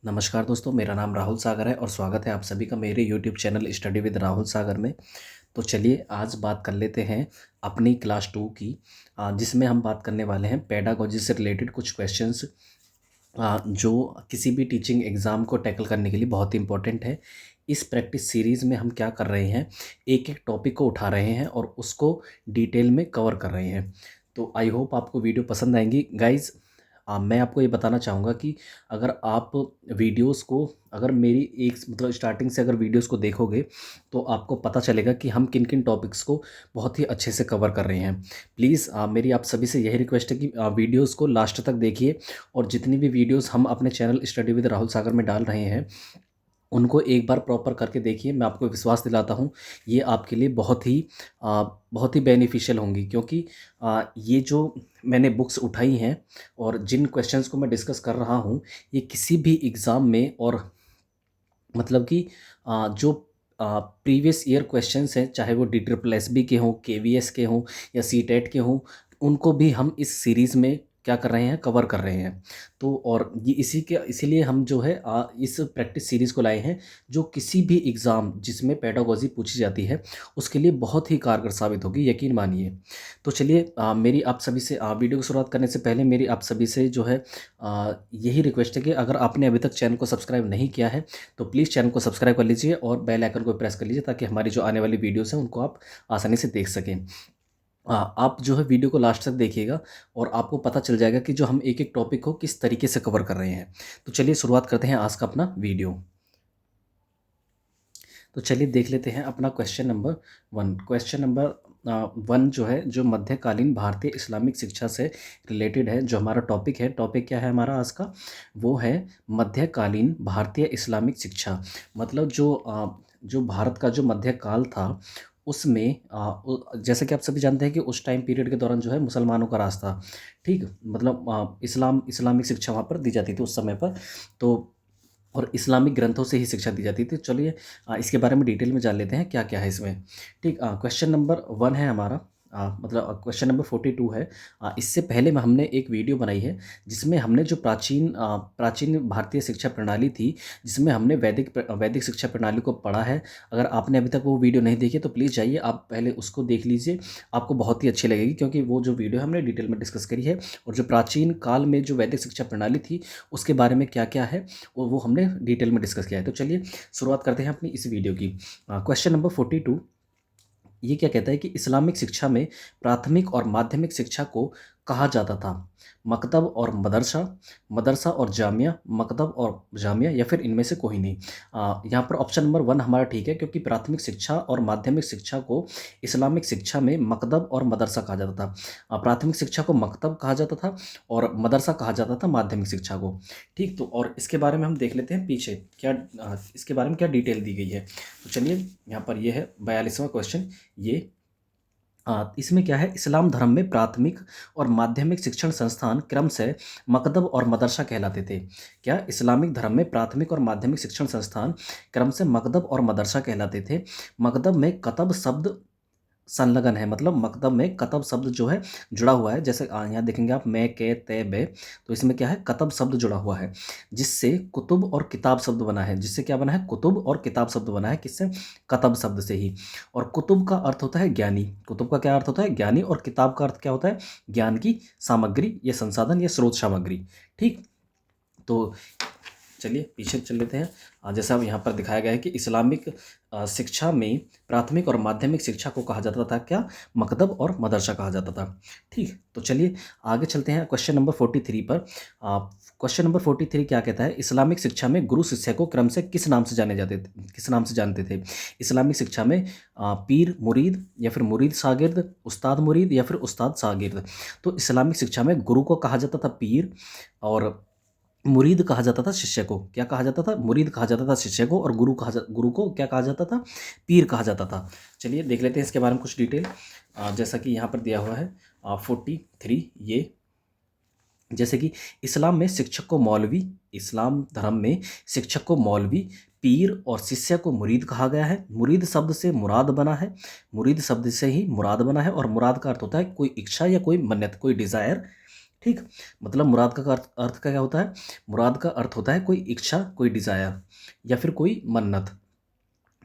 नमस्कार दोस्तों, मेरा नाम राहुल सागर है और स्वागत है आप सभी का मेरे YouTube channel study with Rahul Sagar में। तो चलिए आज बात कर लेते हैं अपनी क्लास 2 की, जिसमें हम बात करने वाले हैं पेडागोजी से रिलेटेड कुछ क्वेश्चंस, जो किसी भी टीचिंग एग्ज़ाम को टैकल करने के लिए बहुत ही इंपॉर्टेंट है। इस प्रैक्टिस सीरीज़ में हम क्या कर रहे हैं, एक एक टॉपिक को उठा रहे हैं और उसको डिटेल में कवर कर रहे हैं। तो आई होप आपको वीडियो पसंद आएंगी गाइज़। मैं आपको ये बताना चाहूँगा कि अगर आप वीडियोस को, अगर मेरी एक मतलब स्टार्टिंग से अगर वीडियोस को देखोगे तो आपको पता चलेगा कि हम किन किन टॉपिक्स को बहुत ही अच्छे से कवर कर रहे हैं। प्लीज़ मेरी आप सभी से यही रिक्वेस्ट है कि वीडियोस को लास्ट तक देखिए और जितनी भी वीडियोस हम अपने channel study with Rahul Sagar में डाल रहे हैं उनको एक बार प्रॉपर करके देखिए। मैं आपको विश्वास दिलाता हूँ ये आपके लिए बहुत ही बेनिफिशियल होंगी, क्योंकि ये जो मैंने बुक्स उठाई हैं और जिन क्वेश्चंस को मैं डिस्कस कर रहा हूँ, ये किसी भी एग्ज़ाम में और मतलब कि जो प्रीवियस ईयर क्वेश्चंस हैं, चाहे वो DSSB के हों, KVS के हों या CTET के हों, उनको भी हम इस सीरीज़ में क्या कर रहे हैं, कवर कर रहे हैं। तो और ये इसीलिए हम जो है इस प्रैक्टिस सीरीज़ को लाए हैं, जो किसी भी एग्ज़ाम जिसमें पेडागोजी पूछी जाती है उसके लिए बहुत ही कारगर साबित होगी, यकीन मानिए। तो चलिए मेरी आप सभी से वीडियो की शुरुआत करने से पहले मेरी आप सभी से जो है यही रिक्वेस्ट है कि अगर आपने अभी तक चैनल को सब्सक्राइब नहीं किया है तो प्लीज़ चैनल को सब्सक्राइब कर लीजिए और बेल आइकन को प्रेस कर लीजिए, ताकि हमारी जो आने वाली वीडियोस हैं उनको आप आसानी से देख सकें। आप जो है वीडियो को लास्ट तक देखिएगा और आपको पता चल जाएगा कि जो हम एक एक टॉपिक को किस तरीके से कवर कर रहे हैं। तो चलिए शुरुआत करते हैं आज का अपना वीडियो। तो चलिए देख लेते हैं अपना क्वेश्चन नंबर 1। क्वेश्चन नंबर 1 जो है, जो मध्यकालीन भारतीय इस्लामिक शिक्षा से रिलेटेड है। जो हमारा टॉपिक है, टॉपिक क्या है हमारा आज का, वो है मध्यकालीन भारतीय इस्लामिक शिक्षा। मतलब जो भारत का जो मध्यकाल था उसमें जैसे कि आप सभी जानते हैं कि उस टाइम पीरियड के दौरान जो है मुसलमानों का राज था। ठीक, मतलब इस्लामिक शिक्षा वहाँ पर दी जाती थी उस समय पर। तो और इस्लामिक ग्रंथों से ही शिक्षा दी जाती थी। चलिए इसके बारे में डिटेल में जान लेते हैं क्या क्या है इसमें। ठीक, क्वेश्चन नंबर 1 है हमारा, मतलब क्वेश्चन नंबर 42 है। इससे पहले में हमने एक वीडियो बनाई है जिसमें हमने जो प्राचीन भारतीय शिक्षा प्रणाली थी, जिसमें हमने वैदिक शिक्षा प्रणाली को पढ़ा है। अगर आपने अभी तक वो वीडियो नहीं देखी तो प्लीज़ जाइए, आप पहले उसको देख लीजिए, आपको बहुत ही अच्छी लगेगी, क्योंकि वो जो वीडियो हमने डिटेल में डिस्कस करी है और जो प्राचीन काल में जो वैदिक शिक्षा प्रणाली थी उसके बारे में क्या क्या है और वो हमने डिटेल में डिस्कस किया है। तो चलिए शुरुआत करते हैं अपनी इस वीडियो की। क्वेश्चन नंबर 42 ये क्या कहता है कि इस्लामिक शिक्षा में प्राथमिक और माध्यमिक शिक्षा को कहा जाता था मकतब और मदरसा, मदरसा और जामिया, मकतब और जामिया, या फिर इनमें से कोई नहीं। यहाँ पर ऑप्शन नंबर 1 हमारा ठीक है, क्योंकि प्राथमिक शिक्षा और माध्यमिक शिक्षा को इस्लामिक शिक्षा में मकतब और मदरसा कहा जाता था। प्राथमिक शिक्षा को मकतब कहा जाता था और मदरसा कहा जाता था माध्यमिक शिक्षा को। ठीक, तो और इसके बारे में हम देख लेते हैं पीछे क्या इसके बारे में क्या डिटेल दी गई है। तो चलिए यहाँ पर ये है 42वां क्वेश्चन। ये इसमें क्या है, इस्लाम धर्म में प्राथमिक और माध्यमिक शिक्षण संस्थान क्रम से मकतब और मदरसा कहलाते थे। क्या इस्लामिक धर्म में प्राथमिक और माध्यमिक शिक्षण संस्थान क्रम से मकतब और मदरसा कहलाते थे। मकतब में कतब शब्द संलग्न है, मतलब मकतब में कतब शब्द जो है जुड़ा हुआ है। जैसे यहाँ देखेंगे आप, मैं के ते बे, तो इसमें क्या है, कतब शब्द जुड़ा हुआ है, जिससे कुतुब और किताब शब्द बना है। जिससे क्या बना है, कुतुब और किताब शब्द बना है, किससे, कतब शब्द से ही। और कुतुब का अर्थ होता है ज्ञानी, कुतुब का क्या अर्थ होता है, ज्ञानी, और किताब का अर्थ क्या होता है, ज्ञान की सामग्री या संसाधन या स्रोत सामग्री। ठीक, तो चलिए पीछे चल लेते हैं। जैसा अब यहाँ पर दिखाया गया है कि इस्लामिक शिक्षा में प्राथमिक और माध्यमिक शिक्षा को कहा जाता था क्या, मकतब और मदरसा कहा जाता था। ठीक, तो चलिए आगे चलते हैं क्वेश्चन नंबर 43 पर। क्वेश्चन नंबर 43 क्या कहता है, इस्लामिक शिक्षा में गुरु शिष्य को क्रम से किस नाम से जानते थे। इस्लामिक शिक्षा में पीर मुरीद, या फिर मुरीद शागिर्द, उस्ताद मुरीद, या फिर उस्ताद शागिर्द। तो इस्लामिक शिक्षा में गुरु को कहा जाता था पीर, और मुरीद कहा जाता था शिष्य को। क्या कहा जाता था, मुरीद कहा जाता था शिष्य को, और गुरु को क्या कहा जाता था, पीर कहा जाता था। चलिए देख लेते हैं इसके बारे में कुछ डिटेल। जैसा कि यहाँ पर दिया हुआ है 43, ये जैसे कि इस्लाम में शिक्षक को मौलवी, इस्लाम धर्म में शिक्षक को मौलवी, पीर और शिष्य को मुरीद कहा गया है। मुरीद शब्द से मुराद बना है, मुरीद शब्द से ही मुराद बना है, और मुराद का अर्थ होता है कोई इच्छा या कोई मन्नत, कोई डिज़ायर, ठीक, मतलब मुराद का अर्थ अर्थ का क्या होता है? मुराद का अर्थ होता है कोई इच्छा, कोई डिज़ायर या फिर कोई मन्नत।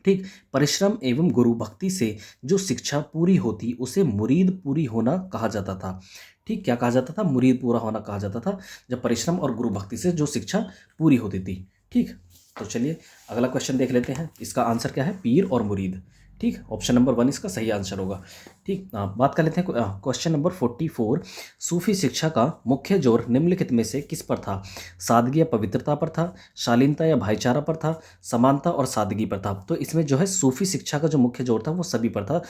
ठीक, परिश्रम एवं गुरु भक्ति से जो शिक्षा पूरी होती उसे मुरीद पूरी होना कहा जाता था। ठीक, क्या कहा जाता था? मुरीद पूरा होना कहा जाता था, जब परिश्रम और गुरु भक्ति से जो शिक्षा पूरी होती थी। ठीक, तो चलिए अगला क्वेश्चन देख लेते हैं। इसका आंसर क्या है? पीर और मुरीद। ठीक, ऑप्शन नंबर 1 इसका सही आंसर होगा। ठीक, बात कर लेते हैं क्वेश्चन नंबर 44। सूफी शिक्षा का मुख्य जोर निम्नलिखित में से किस पर था? सादगी या पवित्रता पर था, शालीनता या भाईचारा पर था, समानता और सादगी पर था। तो इसमें जो है सूफी शिक्षा का जो मुख्य जोर था वो सभी पर था।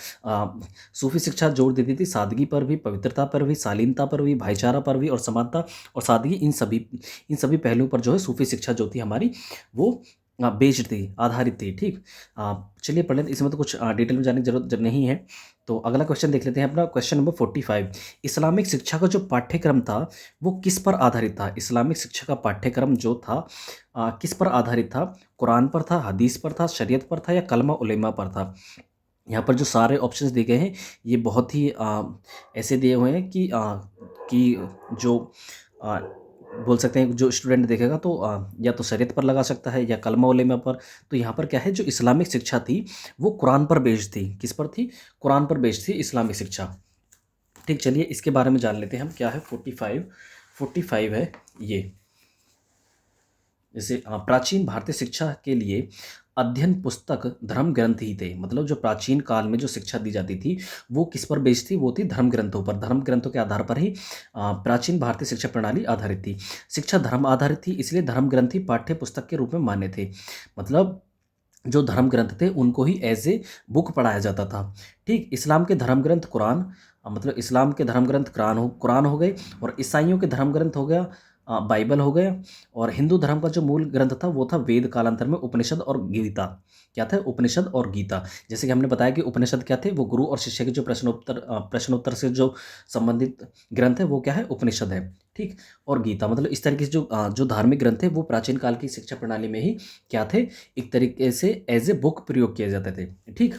सूफी शिक्षा जोर देती थी सादगी पर भी, पवित्रता पर भी, शालीनता पर भी, भाईचारा पर भी और समानता और सादगी, इन सभी पहलुओं पर जो है सूफी शिक्षा जो थी हमारी वो बेस्ड थी, आधारित थी। ठीक, चलिए पढ़ लेते, इसमें तो कुछ डिटेल में जाने की जरूरत नहीं है। तो अगला क्वेश्चन देख लेते हैं अपना, क्वेश्चन नंबर 45। इस्लामिक शिक्षा का जो पाठ्यक्रम था वो किस पर आधारित था? इस्लामिक शिक्षा का पाठ्यक्रम जो था किस पर आधारित था? कुरान पर था, हदीस पर था, शरीयत पर था या कलमा उलेमा पर था? यहाँ पर जो सारे ऑप्शंस दिए गए हैं ये बहुत ही ऐसे दिए हुए हैं कि जो आ, बोल सकते हैं जो स्टूडेंट देखेगा तो या तो शरीयत पर लगा सकता है या कलमा उलेमा पर। तो यहाँ पर क्या है, जो इस्लामिक शिक्षा थी वो कुरान पर बेस्ड थी। किस पर थी? कुरान पर बेस्ड थी इस्लामिक शिक्षा। ठीक, चलिए इसके बारे में जान लेते हैं हम, क्या है 45 है ये। जैसे प्राचीन भारतीय शिक्षा के लिए अध्ययन पुस्तक धर्म ग्रंथ ही थे। मतलब जो प्राचीन काल में जो शिक्षा दी जाती थी वो किस पर बेस्ड थी? वो थी धर्म ग्रंथों पर। धर्म ग्रंथों के आधार पर ही प्राचीन भारतीय शिक्षा प्रणाली आधारित थी। शिक्षा धर्म आधारित थी, इसलिए धर्म ग्रंथ ही पाठ्य पुस्तक के रूप में मान्य थे। मतलब जो धर्म ग्रंथ थे उनको ही एज ए बुक पढ़ाया जाता था। ठीक, इस्लाम के धर्म ग्रंथ कुरान, मतलब इस्लाम के धर्म ग्रंथ कुरान हो गए, और ईसाइयों के धर्म ग्रंथ हो गया बाइबल हो गया, और हिंदू धर्म का जो मूल ग्रंथ था वो था वेद, कालांतर में उपनिषद और गीता। क्या था? उपनिषद और गीता। जैसे कि हमने बताया कि उपनिषद क्या थे? वो गुरु और शिष्य के जो प्रश्नोत्तर से जो संबंधित ग्रंथ है वो क्या है? उपनिषद है। ठीक, और गीता, मतलब इस तरीके से जो धार्मिक ग्रंथ है वो प्राचीन काल की शिक्षा प्रणाली में ही क्या थे? एक तरीके से एज ए बुक प्रयोग किए जाते थे। ठीक,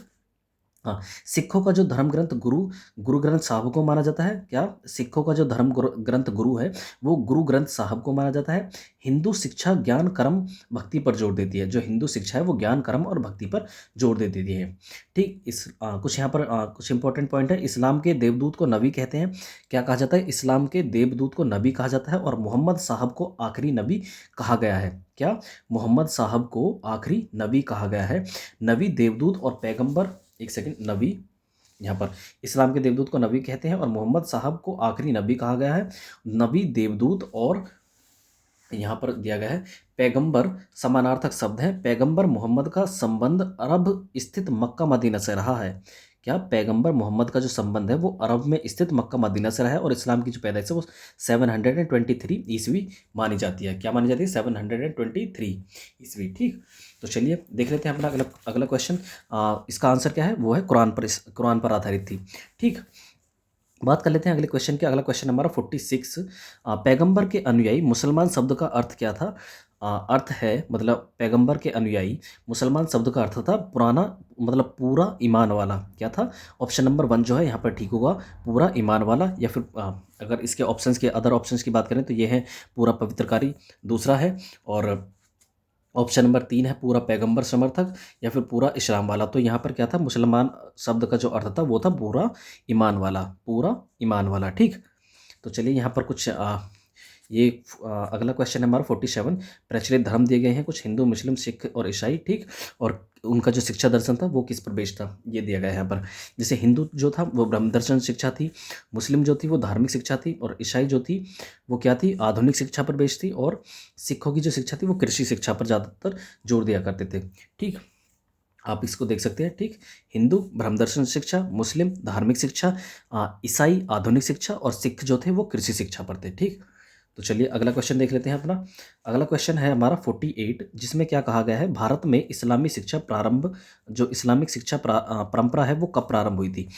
हाँ, सिखों का जो धर्म ग्रंथ गुरु ग्रंथ साहब को माना जाता है। क्या? सिखों का जो ग्रंथ गुरु है वो गुरु ग्रंथ साहब को माना जाता है। हिंदू शिक्षा ज्ञान कर्म भक्ति पर जोर देती है। जो हिंदू शिक्षा है वो ज्ञान कर्म और भक्ति पर जोर देती है। ठीक, कुछ यहाँ पर कुछ इंपॉर्टेंट पॉइंट है। इस्लाम के देवदूत को नबी कहते हैं। क्या कहा जाता है? इस्लाम के देवदूत को नबी कहा जाता है, और मोहम्मद साहब को आखिरी नबी कहा गया है। क्या? मोहम्मद साहब को आखिरी नबी कहा गया है। नबी, देवदूत और पैगंबर, एक सेकंड, नबी, यहाँ पर इस्लाम के देवदूत को नबी कहते हैं और मोहम्मद साहब को आखिरी नबी कहा गया है। नबी, देवदूत और यहाँ पर दिया गया है पैगंबर समानार्थक शब्द है। पैगंबर मोहम्मद का संबंध अरब स्थित मक्का मदीना से रहा है। क्या? पैगंबर मोहम्मद का जो संबंध है वो अरब में स्थित मक्का मदीना से रहा है, और इस्लाम की जो पैदाइश है वो 723 ईस्वी मानी जाती है। क्या मानी जाती है? 723 ईस्वी। ठीक, तो चलिए देख लेते हैं अपना अगला अगला क्वेश्चन। इसका आंसर क्या है? वो है कुरान पर आधारित थी। ठीक, बात कर लेते हैं अगले क्वेश्चन की। अगला क्वेश्चन नंबर 46। पैगंबर के अनुयायी मुसलमान शब्द का अर्थ क्या था? अर्थ है, मतलब पैगंबर के अनुयायी मुसलमान शब्द का अर्थ था पुराना, मतलब पूरा ईमान वाला। क्या था? ऑप्शन नंबर 1 जो है यहाँ पर ठीक होगा, पूरा ईमान वाला। या फिर अगर इसके ऑप्शंस के अदर ऑप्शंस की बात करें तो ये है पूरा पवित्रकारी, दूसरा है, और ऑप्शन नंबर 3 है पूरा पैगंबर समर्थक, या फिर पूरा इस्लाम वाला। तो यहाँ पर क्या था? मुसलमान शब्द का जो अर्थ था वो था पूरा ईमान वाला, पूरा ईमान वाला। ठीक, तो चलिए यहाँ पर कुछ अगला क्वेश्चन है हमारा 47। प्रचलित धर्म दिए गए हैं कुछ, हिंदू, मुस्लिम, सिख और ईसाई। ठीक, और उनका जो शिक्षा दर्शन था वो किस पर बेस्ड था ये दिया गया है यहाँ पर। जैसे हिंदू जो था वो ब्रह्म दर्शन शिक्षा थी, मुस्लिम जो थी वो धार्मिक शिक्षा थी, और ईसाई जो थी वो क्या थी? आधुनिक शिक्षा पर बेस्ड थी, और सिखों की जो शिक्षा थी वो कृषि शिक्षा पर ज़्यादातर जोर दिया करते थे। ठीक, आप इसको देख सकते हैं। ठीक, हिंदू ब्रह्म दर्शन शिक्षा, मुस्लिम धार्मिक शिक्षा, ईसाई आधुनिक शिक्षा, और सिख जो थे वो कृषि शिक्षा पर थे। ठीक, तो चलिए अगला क्वेश्चन देख लेते हैं अपना। अगला क्वेश्चन है हमारा 48, जिसमें क्या कहा गया है? भारत में इस्लामी शिक्षा प्रारंभ, जो इस्लामिक शिक्षा परंपरा है वो कब प्रारंभ हुई थी?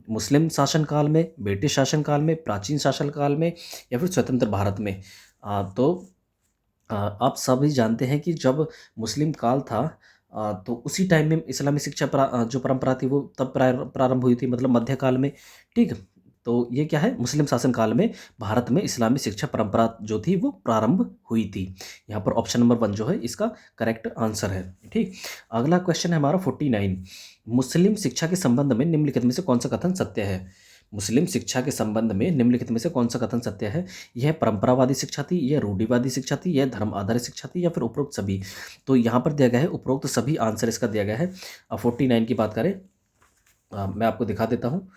मुस्लिम शासनकाल में, ब्रिटिश शासनकाल में, प्राचीन शासनकाल में, या फिर स्वतंत्र भारत में? तो आप सभी जानते हैं कि जब मुस्लिम काल था तो उसी टाइम में इस्लामी शिक्षा जो परंपरा थी वो तब प्रारंभ हुई थी, मतलब मध्यकाल में। ठीक, तो ये क्या है, मुस्लिम शासन काल में भारत में इस्लामी शिक्षा परंपरा जो थी वो प्रारंभ हुई थी। यहाँ पर ऑप्शन नंबर 1 जो है इसका करेक्ट आंसर है। ठीक, अगला क्वेश्चन है हमारा 49। मुस्लिम शिक्षा के संबंध में निम्नलिखित में से कौन सा कथन सत्य है? मुस्लिम शिक्षा के संबंध में निम्नलिखित में से कौन सा कथन सत्य है? यह परंपरावादी शिक्षा थी, यह रूढ़िवादी शिक्षा थी, यह धर्म आधारित शिक्षा थी, या फिर उपरोक्त सभी? तो यहाँ पर दिया गया है उपरोक्त सभी, आंसर इसका दिया गया है। 49 की बात करें, मैं आपको दिखा देता हूँ,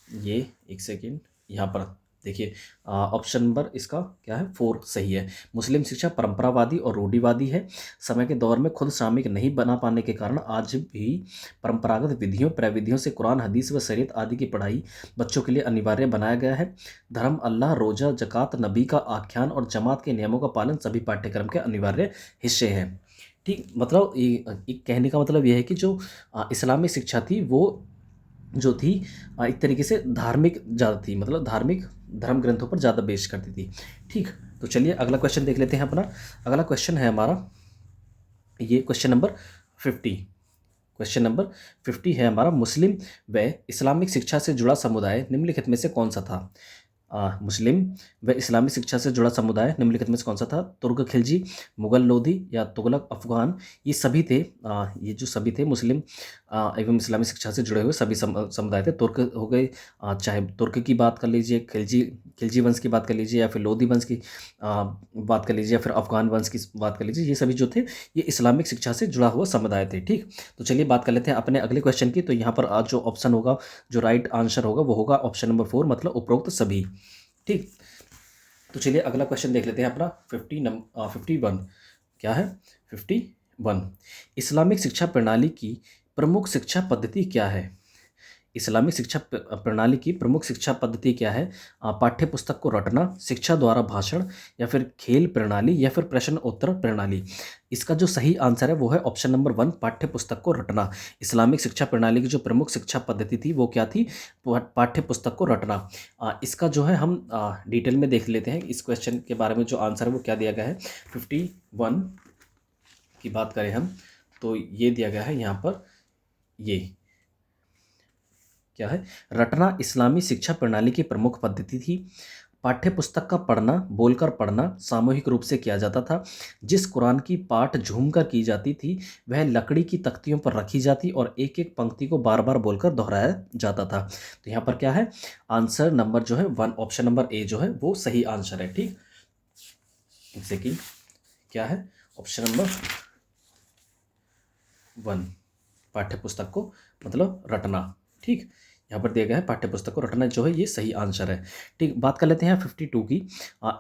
ये एक सेकेंड, यहाँ पर देखिए, ऑप्शन नंबर इसका क्या है, 4 सही है। मुस्लिम शिक्षा परंपरावादी और रूढ़िवादी है। समय के दौर में खुद सामयिक नहीं बना पाने के कारण आज भी परंपरागत विधियों प्रविधियों से कुरान, हदीस व शरीयत आदि की पढ़ाई बच्चों के लिए अनिवार्य बनाया गया है। धर्म, अल्लाह, रोजा, ज़कात, नबी का आख्यान और जमात के नियमों का पालन सभी पाठ्यक्रम के अनिवार्य हिस्से हैं। ठीक, मतलब एक कहने का मतलब यह है कि जो इस्लामिक शिक्षा थी वो जो थी एक तरीके से धार्मिक ज़्यादा थी, मतलब धार्मिक धर्म ग्रंथों पर ज़्यादा बेस करती थी। ठीक, तो चलिए अगला क्वेश्चन देख लेते हैं अपना। अगला क्वेश्चन है हमारा ये क्वेश्चन नंबर 50। क्वेश्चन नंबर 50 है हमारा, मुस्लिम व इस्लामिक शिक्षा से जुड़ा समुदाय निम्नलिखित में से कौन सा था? मुस्लिम व इस्लामिक शिक्षा से जुड़ा समुदाय निम्नलिखित में से कौन सा था? तुर्क खिलजी, मुगल लोधी या तुगलक अफगान? ये सभी थे, ये जो सभी थे मुस्लिम एवं इस्लामिक शिक्षा से जुड़े हुए सभी समुदाय थे। तुर्क हो गए, चाहे तुर्क की बात कर लीजिए, खिलजी खिलजी वंश की बात कर लीजिए, या फिर लोधी वंश की बात कर लीजिए, या फिर अफगान वंश की बात कर लीजिए, ये सभी जो थे ये इस्लामिक शिक्षा से जुड़ा हुआ समुदाय थे। ठीक, तो चलिए बात कर लेते हैं अपने अगले क्वेश्चन की। तो यहाँ पर आज जो ऑप्शन होगा, जो राइट आंसर होगा वो होगा ऑप्शन नंबर 4, मतलब उपरोक्त सभी। ठीक, तो चलिए अगला क्वेश्चन देख लेते हैं अपना 51। क्या है? 51। इस्लामिक शिक्षा प्रणाली की प्रमुख शिक्षा पद्धति क्या है? इस्लामिक शिक्षा प्रणाली की प्रमुख शिक्षा पद्धति क्या है? पाठ्य पुस्तक को रटना, शिक्षा द्वारा भाषण, या फिर खेल प्रणाली, या फिर प्रश्न उत्तर प्रणाली? इसका जो सही आंसर है वो है ऑप्शन नंबर 1, पाठ्य पुस्तक को रटना। इस्लामिक शिक्षा प्रणाली की जो प्रमुख शिक्षा पद्धति थी वो क्या थी? पाठ्य पुस्तक को रटना। इसका जो है हम डिटेल में देख लेते हैं इस क्वेश्चन के बारे में, जो आंसर है वो क्या दिया गया है। 51 की बात करें हम तो ये दिया गया है यहाँ पर, ये क्या है, रटना इस्लामी शिक्षा प्रणाली की प्रमुख पद्धति थी। पाठ्य पुस्तक का पढ़ना, बोलकर पढ़ना सामूहिक रूप से किया जाता था। जिस कुरान की पाठ झूमकर की जाती थी वह लकड़ी की तख्तियों पर रखी जाती और एक एक पंक्ति को बार बार बोलकर दोहराया जाता था। तो यहाँ पर क्या है, आंसर नंबर जो है 1, ऑप्शन नंबर ए जो है वो सही आंसर है। ठीक, एक सेकेंड, क्या है, ऑप्शन नंबर 1, पाठ्य पुस्तक को मतलब रटना। ठीक, यहाँ पर दिया गया है पाठ्य पुस्तक को रटना जो है ये सही आंसर है। ठीक, बात कर लेते हैं 52 की।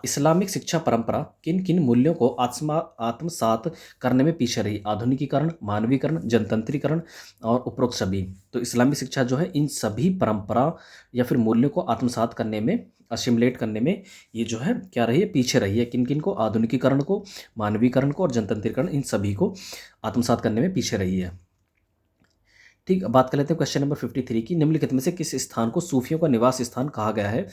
इस्लामिक शिक्षा परंपरा किन किन मूल्यों को आत्मसात करने में पीछे रही? आधुनिकीकरण, मानवीकरण, जनतंत्रीकरण और उपरोक्त सभी? तो इस्लामिक शिक्षा जो है इन सभी परंपरा या फिर मूल्यों को आत्मसात करने में, असिमुलेट करने में ये जो है क्या रही है, पीछे रही है। किन किन को? आधुनिकीकरण को, मानवीकरण को और जनतंत्रीकरण, इन सभी को आत्मसात करने में पीछे रही है। ठीक, अब बात कर लेते हैं क्वेश्चन नंबर 53 की। निम्नलिखित में से किस स्थान को सूफियों का निवास स्थान कहा गया है?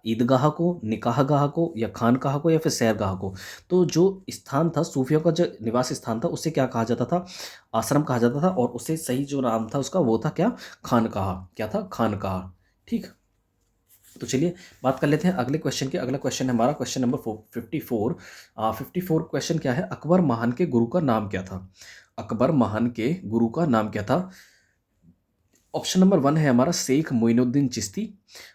ईदगाह को, निकाहगाह को, या खानकाह को, या फिर सैरगाह को? तो जो स्थान था सूफियों का, जो निवास स्थान था, उसे क्या कहा जाता था? आश्रम कहा जाता था। और उसे सही जो नाम था उसका वो था क्या? खानकाह। क्या था? खानकाह। ठीक, तो चलिए बात कर लेते हैं अगले क्वेश्चन की। अगला क्वेश्चन है हमारा क्वेश्चन नंबर 54। 54 क्वेश्चन क्या है, अकबर महान के गुरु का नाम क्या था? अकबर महान के गुरु का नाम क्या था? ऑप्शन नंबर 1 है हमारा शेख मोइनुद्दीन चिश्ती।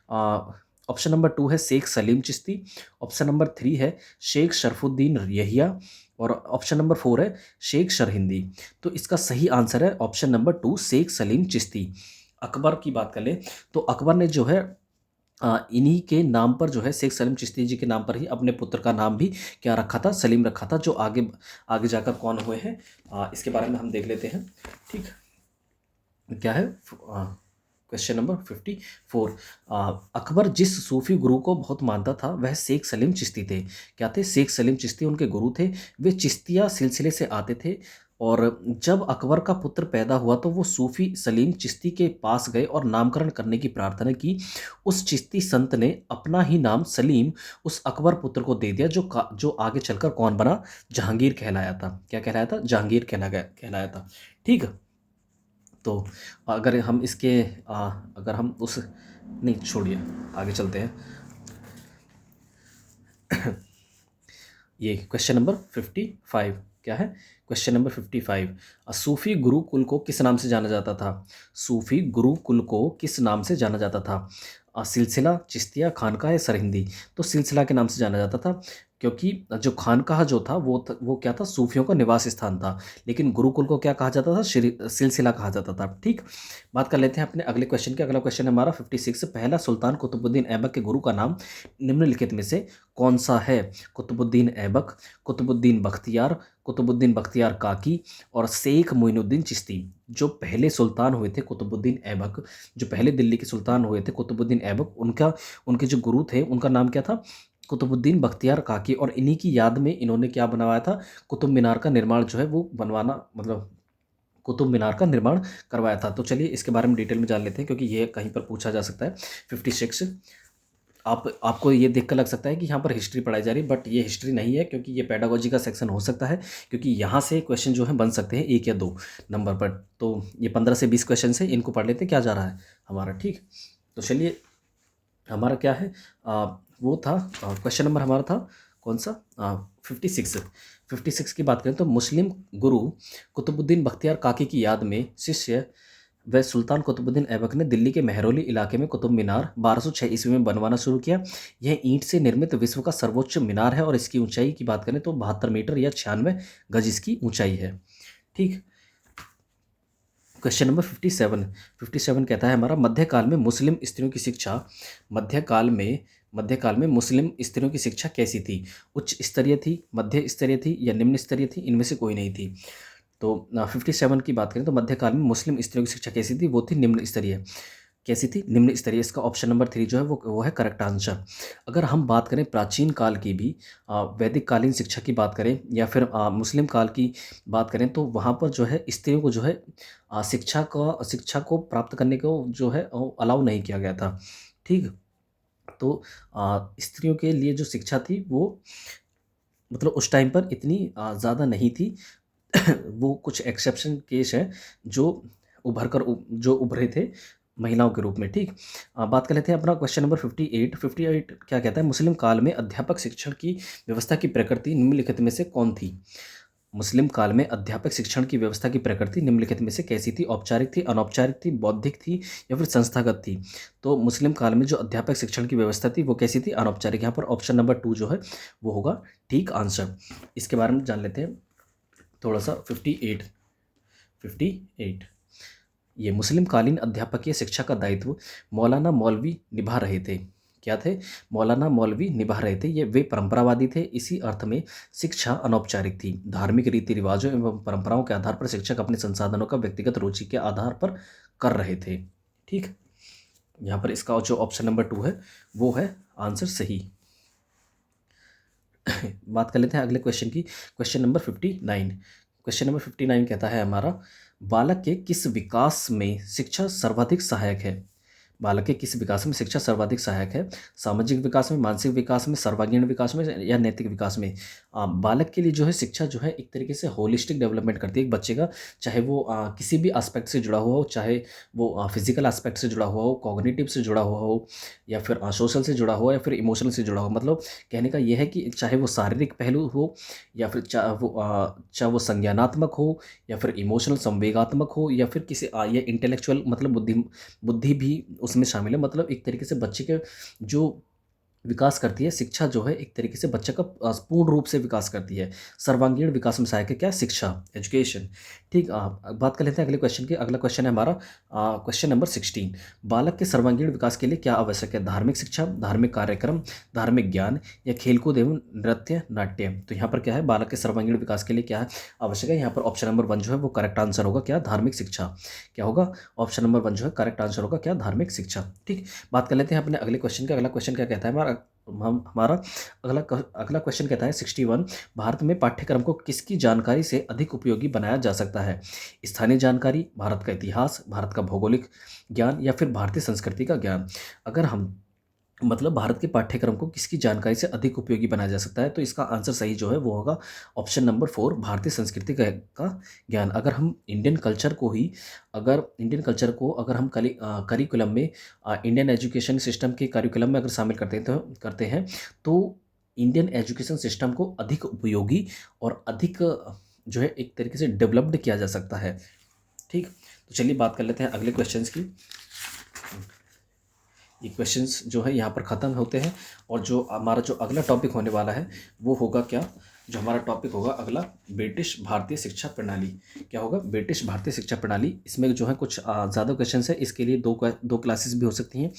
ऑप्शन नंबर 2 है शेख सलीम चिश्ती। ऑप्शन नंबर 3 है शेख शरफुद्दीन यहिया। और ऑप्शन नंबर 4 है शेख सरहिंदी। तो इसका सही आंसर है ऑप्शन नंबर 2, शेख सलीम चिश्ती। अकबर की बात कर ले तो अकबर ने जो है इन्हीं के नाम पर जो है, शेख सलीम चिश्ती जी के नाम पर ही अपने पुत्र का नाम भी क्या रखा था? सलीम रखा था। जो आगे आगे जाकर कौन हुए हैं इसके बारे में हम देख लेते हैं। ठीक, क्या है क्वेश्चन नंबर 54। अकबर जिस सूफी गुरु को बहुत मानता था वह शेख सलीम चिश्ती थे। क्या थे? शेख सलीम चिश्ती उनके गुरु थे। वे चिश्तिया सिलसिले से आते थे। और जब अकबर का पुत्र पैदा हुआ तो वो सूफी सलीम चिश्ती के पास गए और नामकरण करने की प्रार्थना की। उस चिश्ती संत ने अपना ही नाम सलीम उस अकबर पुत्र को दे दिया, जो आगे चलकर कौन बना? जहांगीर कहलाया था। क्या कहलाया था? जहांगीर कहलाया था। ठीक, तो अगर हम इसके अगर हम उस नहीं छोड़िए, आगे चलते हैं। ये क्वेश्चन नंबर 55 क्या है? क्वेश्चन नंबर 55, सूफी गुरुकुल को किस नाम से जाना जाता था? सूफी गुरुकुल को किस नाम से जाना जाता था? सिलसिला, चिश्तिया, खानकाह या सरहिंदी? तो सिलसिला के नाम से जाना जाता था, क्योंकि जो खानकाह जो था वो क्या था, सूफियों का निवास स्थान था। लेकिन गुरुकुल को क्या कहा जाता था? सिलसिला कहा जाता था। ठीक, बात कर लेते हैं अपने अगले क्वेश्चन के। अगला क्वेश्चन है हमारा 56, पहला सुल्तान कुतुबुद्दीन ऐबक के गुरु का नाम निम्नलिखित में से कौन सा है? कुतुबुद्दीन ऐबक, कुतुबुद्दीन बख्तियार, कुतुबुद्दीन बख्तियार काकी और शेख मोइनुद्दीन चिश्ती। जो पहले सुल्तान हुए थे कुतुबुद्दीन ऐबक, जो पहले दिल्ली के सुल्तान हुए थे कुतुबुद्दीन ऐबक, उनके जो गुरु थे उनका नाम क्या था? कुतुबुद्दीन बख्तियार काकी। और इन्हीं की याद में इन्होंने क्या बनवाया था? कुतुब मीनार का निर्माण जो है वो बनवाना, मतलब कुतुब मीनार का निर्माण करवाया था। तो चलिए इसके बारे में डिटेल में जान लेते हैं, क्योंकि ये कहीं पर पूछा जा सकता है। 56, आपको ये देख कर लग सकता है कि यहाँ पर हिस्ट्री पढ़ाई जा रही है, बट ये हिस्ट्री नहीं है, क्योंकि ये पेडागोजी का सेक्शन हो सकता है, क्योंकि यहाँ से क्वेश्चन जो है बन सकते हैं 1 या 2 नंबर पर। तो ये 15 से 20 क्वेश्चन है, इनको पढ़ लेते हैं क्या जा रहा है हमारा। ठीक, तो चलिए हमारा क्या है, वो था क्वेश्चन नंबर हमारा था कौन सा? 56। 56 की बात करें तो मुस्लिम गुरु कुतुबुद्दीन बख्तियार काकी की याद में शिष्य व सुल्तान कुतुबुद्दीन ऐबक ने दिल्ली के मेहरौली इलाके में कुतुब मीनार 1206 ईस्वी में बनवाना शुरू किया। यह ईंट से निर्मित विश्व का सर्वोच्च मीनार है और इसकी ऊंचाई की बात करें तो 72 मीटर या 96 गज इसकी ऊंचाई है। ठीक, क्वेश्चन नंबर 57। 57 कहता है हमारा, मध्यकाल में मुस्लिम स्त्रियों की शिक्षा, मध्यकाल में मुस्लिम स्त्रियों की शिक्षा कैसी थी? उच्च स्तरीय थी, मध्य स्तरीय थी या निम्न स्तरीय थी? इनमें से कोई नहीं थी। तो 57 की बात करें तो मध्यकाल में मुस्लिम स्त्रियों की शिक्षा कैसी थी? वो थी निम्न स्तरीय। कैसी थी? निम्न स्तरीय। इसका ऑप्शन नंबर 3 जो है वो है करेक्ट आंसर। अगर हम बात करें प्राचीन काल की भी, वैदिक कालीन शिक्षा की बात करें या फिर मुस्लिम काल की बात करें, तो वहाँ पर जो है स्त्रियों को जो है शिक्षा को प्राप्त करने को जो है अलाउ नहीं किया गया था। ठीक, तो स्त्रियों के लिए जो शिक्षा थी वो मतलब उस टाइम पर इतनी ज़्यादा नहीं थी। वो कुछ एक्सेप्शन केस है जो जो उभरे थे महिलाओं के रूप में। ठीक, बात कर लेते हैं अपना क्वेश्चन नंबर 58। 58 क्या कहता है? मुस्लिम काल में अध्यापक शिक्षण की व्यवस्था की प्रकृति निम्नलिखित में से कौन थी? मुस्लिम काल में अध्यापक शिक्षण की व्यवस्था की प्रकृति निम्नलिखित में से कैसी थी? औपचारिक थी, अनौपचारिक थी, बौद्धिक थी या फिर संस्थागत थी? तो मुस्लिम काल में जो अध्यापक शिक्षण की व्यवस्था थी वो कैसी थी? अनौपचारिक। यहाँ पर ऑप्शन नंबर 2 जो है वो होगा ठीक आंसर। इसके बारे में जान लेते हैं थोड़ा सा। 58 ये मुस्लिम कालीन अध्यापकीय शिक्षा का दायित्व मौलाना मौलवी निभा रहे थे। क्या थे? मौलाना मौलवी निभा रहे थे। ये वे परंपरावादी थे। इसी अर्थ में शिक्षा अनौपचारिक थी। धार्मिक रीति रिवाजों एवं परंपराओं के आधार पर शिक्षक अपने संसाधनों का व्यक्तिगत रुचि के आधार पर कर रहे थे। ठीक, यहाँ पर इसका जो ऑप्शन नंबर 2 है वो है आंसर सही। बात कर लेते हैं अगले क्वेश्चन की। Question number 59। क्वेश्चन नंबर 59 कहता है हमारा, बालक के किस विकास में शिक्षा सर्वाधिक सहायक है? बालक के किस विकास में शिक्षा सर्वाधिक सहायक है? सामाजिक विकास में, मानसिक विकास में, सर्वांगीण विकास में या नैतिक विकास में? बालक के लिए जो है शिक्षा जो है एक तरीके से होलिस्टिक डेवलपमेंट करती है एक बच्चे का, चाहे वो किसी भी एस्पेक्ट से जुड़ा हुआ हो, चाहे वो फिजिकल एस्पेक्ट से जुड़ा हुआ हो, कॉग्निटिव से जुड़ा हुआ हो, या फिर सोशल से जुड़ा हुआ, या फिर इमोशनल से जुड़ा हो। मतलब कहने का यह है कि चाहे वो शारीरिक पहलू हो या फिर चाहे वो संज्ञानात्मक हो या फिर इमोशनल संवेगात्मक हो या फिर किसी या इंटेलेक्चुअल, मतलब बुद्धि भी उसमें शामिल है। मतलब एक तरीके से बच्चे के जो विकास करती है शिक्षा जो है एक तरीके से बच्चे का पूर्ण रूप से विकास करती है। सर्वांगीण विकास में सहायक है क्या? शिक्षा, एजुकेशन। ठीक, बात कर लेते हैं अगले क्वेश्चन की। अगला क्वेश्चन है हमारा क्वेश्चन नंबर 16। बालक के सर्वांगीण विकास के लिए क्या आवश्यक है? धार्मिक शिक्षा, धार्मिक कार्यक्रम, धार्मिक ज्ञान या खेलकूद एवं नृत्य नाट्य? तो यहाँ पर क्या है, बालक के सर्वांगीण विकास के लिए क्या है आवश्यक है? यहाँ पर ऑप्शन नंबर 1 जो है वो करेक्ट आंसर होगा क्या? धार्मिक शिक्षा। क्या होगा? ऑप्शन नंबर 1 जो है करेक्ट आंसर होगा क्या? धार्मिक शिक्षा। ठीक, बात कर लेते हैं अपने अगले क्वेश्चन का। अगला क्वेश्चन क्या कहता है हमारा अगला क्वेश्चन कहता है 61। भारत में पाठ्यक्रम को किसकी जानकारी से अधिक उपयोगी बनाया जा सकता है? स्थानीय जानकारी, भारत का इतिहास, भारत का भौगोलिक ज्ञान या फिर भारतीय संस्कृति का ज्ञान? अगर हम मतलब भारत के पाठ्यक्रम को किसकी जानकारी से अधिक उपयोगी बनाया जा सकता है? तो इसका आंसर सही जो है वो होगा ऑप्शन नंबर 4, भारतीय संस्कृति का ज्ञान। अगर हम इंडियन कल्चर को अगर हम करिकुलम में इंडियन एजुकेशन सिस्टम के करिकुलम में अगर शामिल करते हैं तो इंडियन एजुकेशन सिस्टम को अधिक उपयोगी और अधिक जो है एक तरीके से डेवलप्ड किया जा सकता है। ठीक, तो चलिए बात कर लेते हैं अगले क्वेश्चंस की। ये क्वेश्चंस जो है यहाँ पर ख़त्म होते हैं और जो हमारा जो अगला टॉपिक होने वाला है वो होगा क्या, जो हमारा टॉपिक होगा अगला, ब्रिटिश भारतीय शिक्षा प्रणाली। क्या होगा? ब्रिटिश भारतीय शिक्षा प्रणाली। इसमें जो है कुछ ज़्यादा क्वेश्चंस है, इसके लिए दो क्लासेस भी हो सकती हैं।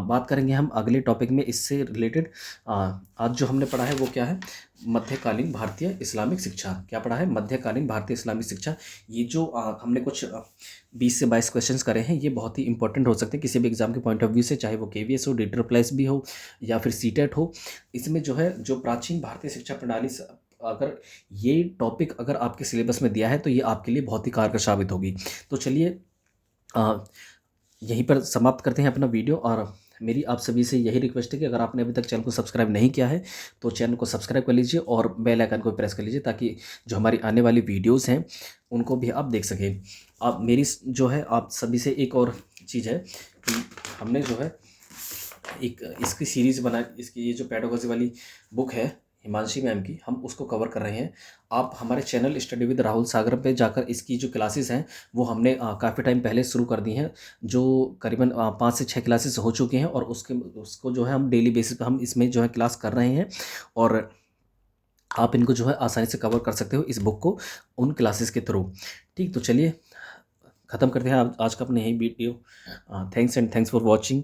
बात करेंगे हम अगले टॉपिक में इससे रिलेटेड। आज जो हमने पढ़ा है वो क्या है? मध्यकालीन भारतीय इस्लामिक शिक्षा। क्या पढ़ा है? मध्यकालीन भारतीय इस्लामिक शिक्षा। ये जो हमने कुछ 20 से 22 क्वेश्चंस करे हैं, ये बहुत ही इंपॉर्टेंट हो सकते हैं किसी भी एग्जाम के पॉइंट ऑफ व्यू से, चाहे वो केवीएस हो, डेटर प्लस भी हो या फिर सीटेट हो। इसमें जो है जो प्राचीन भारतीय शिक्षा प्रणाली अगर ये टॉपिक अगर आपके सिलेबस में दिया है तो ये आपके लिए बहुत ही कारगर साबित होगी। तो चलिए यहीं पर समाप्त करते हैं अपना वीडियो, और मेरी आप सभी से यही रिक्वेस्ट है कि अगर आपने अभी तक चैनल को सब्सक्राइब नहीं किया है तो चैनल को सब्सक्राइब कर लीजिए और बेल आइकन को प्रेस कर लीजिए, ताकि जो हमारी आने वाली वीडियोस हैं उनको भी आप देख सकें। आप मेरी जो है आप सभी से एक और चीज़ है कि हमने जो है एक इसकी सीरीज़ बना, इसकी ये जो पेडागोजी वाली बुक है हिमांशी मैम की, हम उसको कवर कर रहे हैं। आप हमारे चैनल स्टडी विद राहुल सागर पे जाकर इसकी जो क्लासेस हैं वो हमने काफ़ी टाइम पहले शुरू कर दी हैं, जो करीबन 5 से 6 क्लासेस हो चुके हैं, और उसको जो है हम डेली बेसिस पे हम इसमें जो है क्लास कर रहे हैं, और आप इनको जो है आसानी से कवर कर सकते हो इस बुक को उन क्लासेस के थ्रू। ठीक, तो चलिए ख़त्म करते हैं आज का अपने यही वीडियो। Thanks for watching.